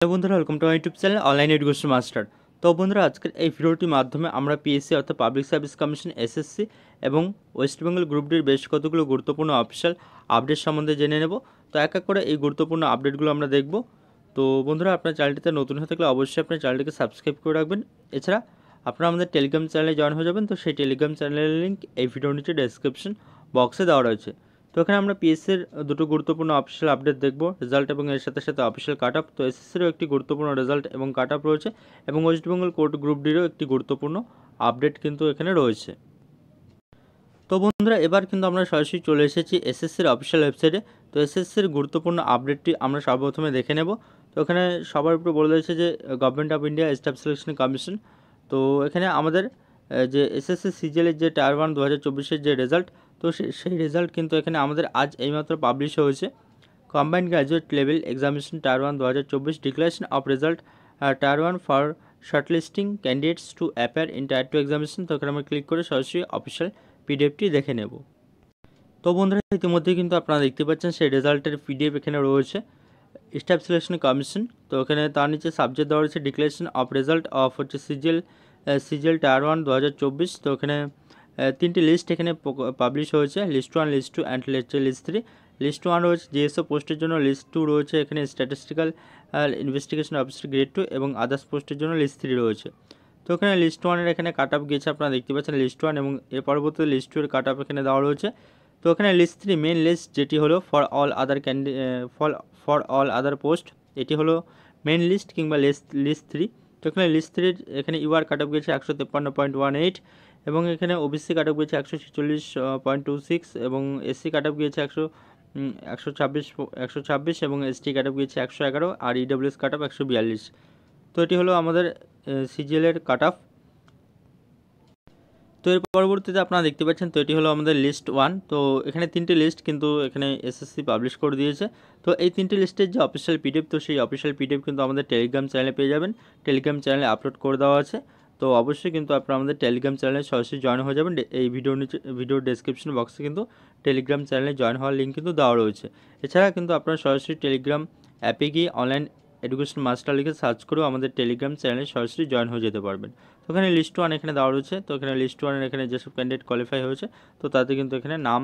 Hello বন্ধুরা, welcome to my YouTube channel online education master. তো বন্ধুরা, আজকের এই ভিডিওটির মাধ্যমে আমরা পিএসসি অর্থাৎ পাবলিক সার্ভিস কমিশন এসএসসি এবং ওয়েস্ট বেঙ্গল গ্রুপ ডির বেশ কতগুলো গুরুত্বপূর্ণ অফিসিয়াল আপডেট সম্বন্ধে জেনে নেব। তো এক এক করে এই গুরুত্বপূর্ণ আপডেটগুলো আমরা দেখব। তো বন্ধুরা, আপনার চ্যানেলটিতে নতুন হয়ে থাকলে অবশ্যই আপনার চ্যানেলটিকে সাবস্ক্রাইব করে রাখবেন। এছাড়া আপনারা আমাদের টেলিগ্রাম চ্যানেলে জয়েন হয়ে যাবেন। তো সেই টেলিগ্রাম চ্যানেলের লিঙ্ক এই ভিডিওর নিচে ডেসক্রিপশন বক্সে দেওয়া রয়েছে। তো এখানে আমরা পিএসসির দুটো গুরুত্বপূর্ণ অফিসিয়াল আপডেট দেখব, রেজাল্ট এবং এর সাথে সাথে অফিসিয়াল কাট আপ। তো এসএসসিরও একটি গুরুত্বপূর্ণ রেজাল্ট এবং কাট আপ রয়েছে এবং ওয়েস্ট বেঙ্গল কোর্ট গ্রুপ ডিরও একটি গুরুত্বপূর্ণ আপডেট কিন্তু এখানে রয়েছে। তো বন্ধুরা, এবার কিন্তু আমরা সরাসরি চলে এসেছি এসএসসির অফিসিয়াল ওয়েবসাইটে। তো এসএসসির গুরুত্বপূর্ণ আপডেটটি আমরা সর্বপ্রথমে দেখে নেব। তো এখানে সবার উপরে বলে দিয়েছে যে government of India staff selection commission. তো এখানে আমাদের যে এসএসসি সিজিএলের যে টায়ার 1 2024-এর যে রেজাল্ট, তো সেই রেজাল্ট কিন্তু এখানে আমাদের আজ এইমাত্র পাবলিশ হয়েছে। Combined graduate level examination tier 1 2024 declaration of result tier 1 for shortlisting candidates to appear in tier 2 examination. তো এখানে আমরা ক্লিক করে সরাসরি অফিসিয়াল পিডিএফটি দেখে নেব। তো বন্ধুরা, ইতিমধ্যেই কিন্তু আপনারা দেখতে পাচ্ছেন সেই রেজাল্টের পিডিএফ এখানে রয়েছে স্টাফ সিলেকশন কমিশন। তো এখানে তার নিচে সাবজেক্ট দেওয়া রয়েছে ডিক্লারেশন অফ রেজাল্ট অফ হচ্ছে সিজিএল টায়ার 1 2024। তো এখানে তিনটি লিস্ট এখানে পাবলিশ হয়েছে, list 1, list 2 and list 3। List 1 রয়েছে জিএসও পোস্টের জন্য, লিস্ট 2 রয়েছে এখানে স্ট্যাটিস্টিক্যাল ইনভেস্টিগেশন অফিসার গ্রেড 2 এবং আদার্স পোস্টের জন্য লিস্ট 3 রয়েছে। তো এখানে লিস্ট 1-এর এখানে কাট আপ গিয়েছে, আপনারা দেখতে পাচ্ছেন লিস্ট 1 এবং এর পরবর্তীতে লিস্ট 2-এর কাট আপ এখানে দেওয়া রয়েছে। তো এখানে লিস্ট 3 মেন লিস্ট, যেটি হলো ফর অল আদার পোস্ট, এটি হলো মেন লিস্ট কিংবা লিস্ট 3। তো এখানে লিস্ট 3 এখানে ইউআর কাট আপ গিয়েছে 153.18 এবং এখানে ওবিসি কাট আপ গিয়েছে 146.26 এবং এসসি কাট আপ গিয়েছে 126 এবং এসটি কাট আপ গিয়েছে 111 আর ইডব্লিউএস কাট আপ 142। তো এটি হলো আমাদের সিজিএলের কাট আপ। তো এর পরবর্তীতে আপনারা দেখতে পাচ্ছেন, তো এটি হলো আমাদের লিস্ট 1। তো এখানে তিনটি লিস্ট কিন্তু এখানে এসএসসি পাবলিশ করে দিয়েছে। তো এই তিনটি লিস্টের যে অফিসিয়াল পিডিএফ, তো সেই অফিসিয়াল পিডিএফ কিন্তু আমাদের টেলিগ্রাম চ্যানেলে পেয়ে যাবেন। টেলিগ্রাম চ্যানেলে আপলোড করে দেওয়া আছে। তো অবশ্যই কিন্তু আপনারা আমাদের টেলিগ্রাম চ্যানেলে সরাসরি জয়েন হয়ে যাবেন। এই ভিডিওর ডেসক্রিপশন বক্সে কিন্তু টেলিগ্রাম চ্যানেলে জয়েন হওয়ার লিঙ্ক কিন্তু দেওয়া রয়েছে। এছাড়া কিন্তু আপনারা সরাসরি টেলিগ্রাম অ্যাপে গিয়ে অনলাইন এডুকেশন মাস্টার লিখে সার্চ করেও আমাদের টেলিগ্রাম চ্যানেলে সরাসরি জয়েন হয়ে যেতে পারবেন। তো এখানে লিস্ট 1 এখানে দেওয়া রয়েছে। তো এখানে লিস্ট 1-এর এখানে যেসব ক্যান্ডিডেট কোয়ালিফাই হয়েছে, তো তাতে কিন্তু এখানে নাম,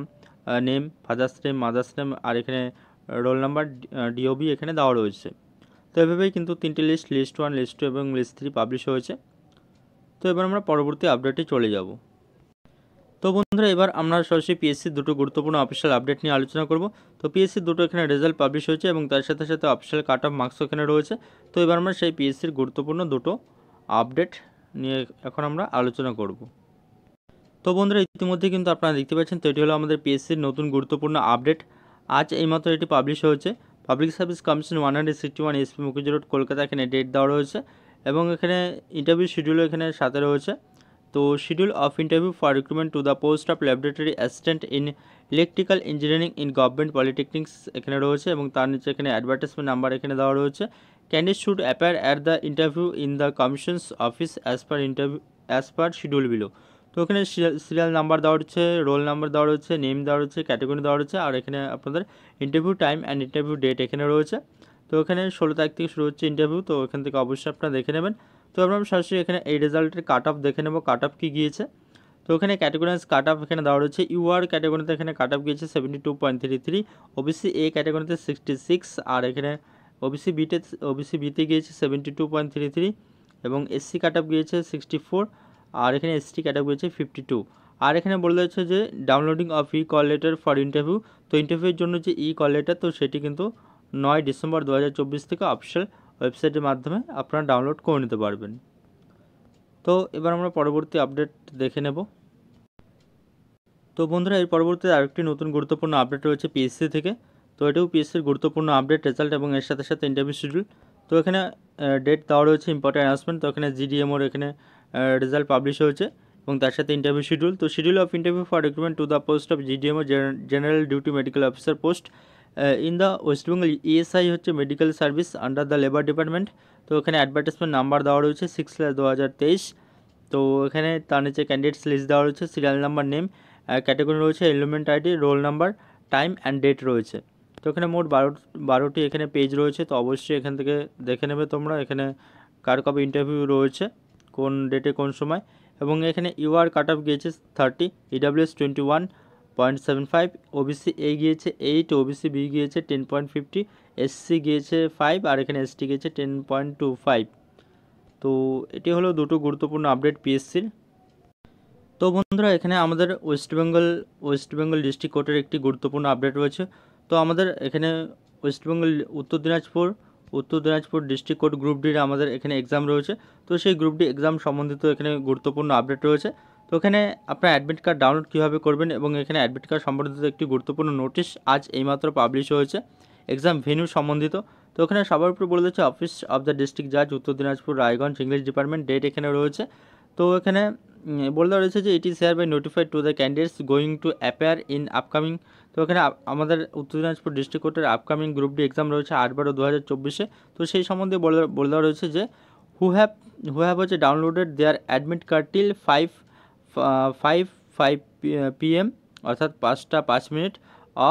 name, father's name, mother's name আর এখানে রোল নাম্বার, ডিওবি এখানে দেওয়া রয়েছে। তো এভাবেই কিন্তু তিনটি লিস্ট, লিস্ট 1, লিস্ট 2 এবং লিস্ট 3 পাবলিশ হয়েছে। তো এবার আমরা পরবর্তী আপডেটে চলে যাব। তো বন্ধুরা, এবার আমরা সরাসরি পিএসসির দুটো গুরুত্বপূর্ণ অফিসিয়াল আপডেট নিয়ে আলোচনা করব। তো পিএসসির দুটো এখানে রেজাল্ট পাবলিশ হয়েছে এবং তার সাথে সাথে অফিসিয়াল কাট অফ মার্কসও এখানে রয়েছে। তো এবার আমরা সেই পিএসসির গুরুত্বপূর্ণ দুটো আপডেট নিয়ে এখন আমরা আলোচনা করব। তো বন্ধুরা, ইতিমধ্যে কিন্তু আপনারা দেখতে পাচ্ছেন, তো এটি হলো আমাদের পিএসসির নতুন গুরুত্বপূর্ণ আপডেট। আজ এইমাত্র এটি পাবলিশ হয়েছে। Public service commission 161 SP Mukherjee road, Kolkata, এখানে ডেট দেওয়া রয়েছে এবং এখানে ইন্টারভিউ শিডিউলও এখানে সাথে রয়েছে। তো schedule of interview for recruitment to the post of laboratory assistant in electrical engineering in government polytechnics এখানে রয়েছে এবং তার নিচে এখানে অ্যাডভার্টাইজমেন্ট নাম্বার এখানে দেওয়া রয়েছে। Candidate should appear at the interview in the commission's office as per schedule below. তো এখানে সিরিয়াল নাম্বার দেওয়া রয়েছে, রোল নাম্বার দেওয়া রয়েছে, নেম দেওয়া রয়েছে, ক্যাটাগরি দেওয়া রয়েছে আর এখানে আপনাদের interview time and interview date এখানে রয়েছে। তো এখানে 16 তারিখ থেকে শুরু হচ্ছে ইন্টারভিউ। তো এখান থেকে অবশ্যই আপনারা দেখে নেবেন। তো আমরা সরাসরি এখানে এই রেজাল্টের কাট অফ দেখে নেব, কাট অফ কী গিয়েছে। তো এখানে ক্যাটাগরিজ কাট অফ এখানে দেওয়া রয়েছে। ইউআর ক্যাটাগরিতে এখানে কাট অফ গিয়েছে 72.33, ওবিসি এ ক্যাটাগরিতে 66 আর এখানে ওবিসি বিতে গিয়েছে 72.33 এবং এসসি কাট অফ গিয়েছে 64 আর এখানে এসটি কাট অফ গিয়েছে 52। আর এখানে বলে দিচ্ছে যে downloading of E call letter for interview. তো ইন্টারভিউর জন্য যে ই কল লেটার, তো সেটি কিন্তু 9 ডিসেম্বর 2024 থেকে অফিসিয়াল ওয়েবসাইটের মাধ্যমে আপনারা ডাউনলোড করে নিতে পারবেন। তো এবার আমরা পরবর্তী আপডেট দেখে নেব। তো বন্ধুরা, এর পরবর্তীতে আরেকটি নতুন গুরুত্বপূর্ণ আপডেট রয়েছে পিএসসি থেকে। তো এটাও পিএসসির গুরুত্বপূর্ণ আপডেট, রেজাল্ট এবং এর সাথে সাথে ইন্টারভিউ শিডিউল। তো এখানে ডেট দেওয়া রয়েছে, ইম্পর্টেন্ট অ্যানাউন্সমেন্ট। তো এখানে জিডিএমওর এখানে রেজাল্ট পাবলিশ হয়েছে এবং তার সাথে ইন্টারভিউ শিডিউল। তো schedule of interview for recruitment to the post of GDMO general duty medical officer post in the West Bengal ESI হচ্ছে medical service under the labour department. তো এখানে অ্যাডভার্টাইজমেন্ট নাম্বার দেওয়া রয়েছে 6/2023। তো এখানে তার নিচে ক্যান্ডিডেটস লিস্ট দেওয়া রয়েছে, সিরিয়াল নাম্বার, নেম, ক্যাটাগরি রয়েছে, element ID, roll number, time and date রয়েছে। তো এখানে মোট 12টি এখানে পেজ রয়েছে। তো অবশ্যই এখান থেকে দেখে নেবে তোমরা এখানে কার কবে ইন্টারভিউ রয়েছে, কোন ডেটে কোন সময়। এবং এখানে ইউআর কাট অফ গিয়েছে 30, ইডাব্লিউএস 21.75, ওবিসি এ গিয়েছে 8, ওবিসি বি গিয়েছে 10.50, এসসি গিয়েছে 5, আর এখানে এসটি গিয়েছে 10.25। তো এটি হলো দুটো গুরুত্বপূর্ণ আপডেট পিএসসির। তো বন্ধুরা এখানে আমাদের ওয়েস্ট বেঙ্গল ডিস্ট্রিক্ট কোর্টের একটি গুরুত্বপূর্ণ আপডেট রয়েছে। তো আমাদের এখানে ওয়েস্ট বেঙ্গল উত্তর দিনাজপুর ডিস্ট্রিক্ট কোর্ট গ্রুপ ডির আমাদের এখানে এক্সাম রয়েছে। তো সেই গ্রুপ ডি এক্সাম সম্বন্ধিত এখানে গুরুত্বপূর্ণ আপডেট রয়েছে। তো এখানে আপনার অ্যাডমিট কার্ড ডাউনলোড কীভাবে করবেন এবং এখানে অ্যাডমিট কার্ড সম্বন্ধিত একটি গুরুত্বপূর্ণ নোটিশ আজ এইমাত্র পাবলিশ হয়েছে এক্সাম ভেন্যু সম্বন্ধিত। তো এখানে সবার উপর বলে দিচ্ছে অফিস অফ দ্য ডিস্ট্রিক্ট জাজ Uttar Dinajpur Raiganj English department, date এখানে রয়েছে। তো এখানে বলে দেওয়া রয়েছে যে it is hereby notified to the candidates going to appear in upcoming. তো এখানে আমাদের উত্তর দিনাজপুর ডিস্ট্রিক্ট কোর্টের আপকামিং গ্রুপ ডি এক্সাম রয়েছে 8/12/2024। তো সেই সম্বন্ধে বলে দেওয়া রয়েছে যে হু হ্যাভ হচ্ছে downloaded their admit card till 5 PM অর্থাৎ 5টা 5 মিনিট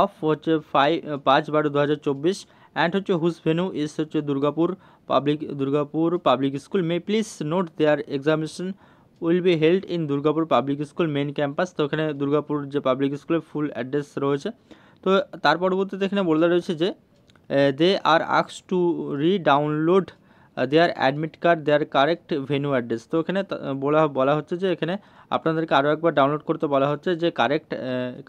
অফ হচ্ছে 5/12/2024 অ্যান্ড হচ্ছে হুজ ভেন্যু ইজ হচ্ছে Durgapur public school may please note their examination will be held in Durgapur public school main campus. তো এখানে দুর্গাপুর যে পাবলিক স্কুলের ফুল অ্যাড্রেস রয়েছে। তো তার পরবর্তীতে এখানে বলা রয়েছে যে they are asked to download their admit card their correct venue address. তো এখানে বলা হচ্ছে যে এখানে আপনাদেরকে আরও একবার ডাউনলোড করতে বলা হচ্ছে যে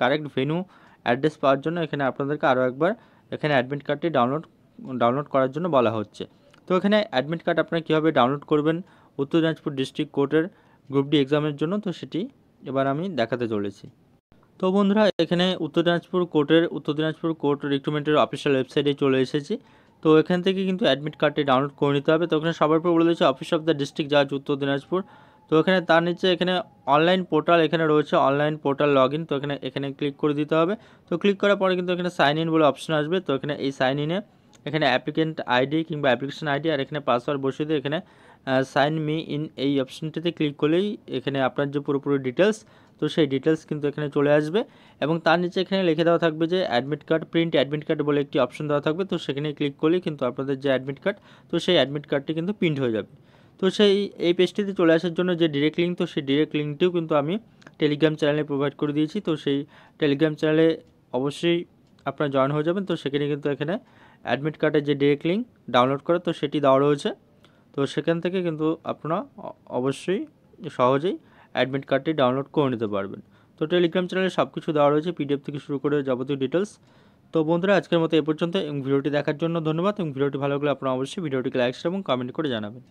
কারেক্ট ভেন্যু অ্যাড্রেস পাওয়ার জন্য এখানে আপনাদেরকে আরও একবার এখানে অ্যাডমিট কার্ডটি ডাউনলোড করার জন্য বলা হচ্ছে। তো এখানে অ্যাডমিট কার্ড আপনারা কীভাবে ডাউনলোড করবেন উত্তর দিনাজপুর ডিস্ট্রিক্ট কোর্টের গ্রুপ ডি এক্সামের জন্য, তো সেটি এবার আমি দেখাতে চলেছি। তো বন্ধুরা এখানে উত্তর দিনাজপুর কোর্ট রিক্রুটমেন্টের অফিসিয়াল ওয়েবসাইটে চলে এসেছি। তো এখান থেকে কিন্তু অ্যাডমিট কার্ডটি ডাউনলোড করে নিতে হবে। তো এখানে সবার উপর বলে দিচ্ছে অফিস অফ দ্য ডিস্ট্রিক্ট জাজ উত্তর দিনাজপুর। তো এখানে তার নিচে এখানে অনলাইন পোর্টাল এখানে রয়েছে, অনলাইন পোর্টাল লগ ইন। তো এখানে ক্লিক করে দিতে হবে। তো ক্লিক করার পরে কিন্তু এখানে সাইন ইন বলে অপশন আসবে। তো এখানে এই সাইন ইনে এখানে অ্যাপ্লিকেন্ট আইডি কিংবা অ্যাপ্লিকেশন আইডি আর এখানে পাসওয়ার্ড বসিয়ে দিয়ে এখানে সাইন মি ইন এই অপশনটিতে ক্লিক করলেই এখানে আপনার যে পুরোপুরি ডিটেলস, তো সেই ডিটেলস কিন্তু এখানে চলে আসবে। এবং তার নিচে এখানে লিখে দেওয়া থাকবে যে প্রিন্ট অ্যাডমিট কার্ড বলে একটি অপশন দেওয়া থাকবে। তো সেখানে ক্লিক করলেই কিন্তু আপনাদের যে অ্যাডমিট কার্ড, তো সেই অ্যাডমিট কার্ডটি কিন্তু প্রিন্ট হয়ে যাবে। তো এই পেজটিতে চলে আসার জন্য যে ডিরেক্ট লিঙ্ক, তো সেই ডিরেক্ট লিঙ্কটিও কিন্তু আমি টেলিগ্রাম চ্যানেলে প্রোভাইড করে দিয়েছি। তো সেই টেলিগ্রাম চ্যানেলে অবশ্যই আপনারা জয়েন হয়ে যাবেন। তো সেখানে কিন্তু এখানে অ্যাডমিট কার্ডের যে ডিরেক্ট লিঙ্ক ডাউনলোড করে তো সেটি দেওয়া রয়েছে। তো সেখান থেকে কিন্তু আপনারা অবশ্যই সহজেই অ্যাডমিট কার্ডটি ডাউনলোড করে নিতে পারবেন। তো টেলিগ্রাম চ্যানেলে সব কিছু দেওয়া রয়েছে, পিডিএফ থেকে শুরু করে যাবতীয় ডিটেলস। তো বন্ধুরা আজকের মতো এ পর্যন্ত, এবং ভিডিওটি দেখার জন্য ধন্যবাদ। এবং ভিডিওটি ভালো লাগলে আপনারা অবশ্যই ভিডিওটিকে লাইক এবং কমেন্ট করে জানাবেন।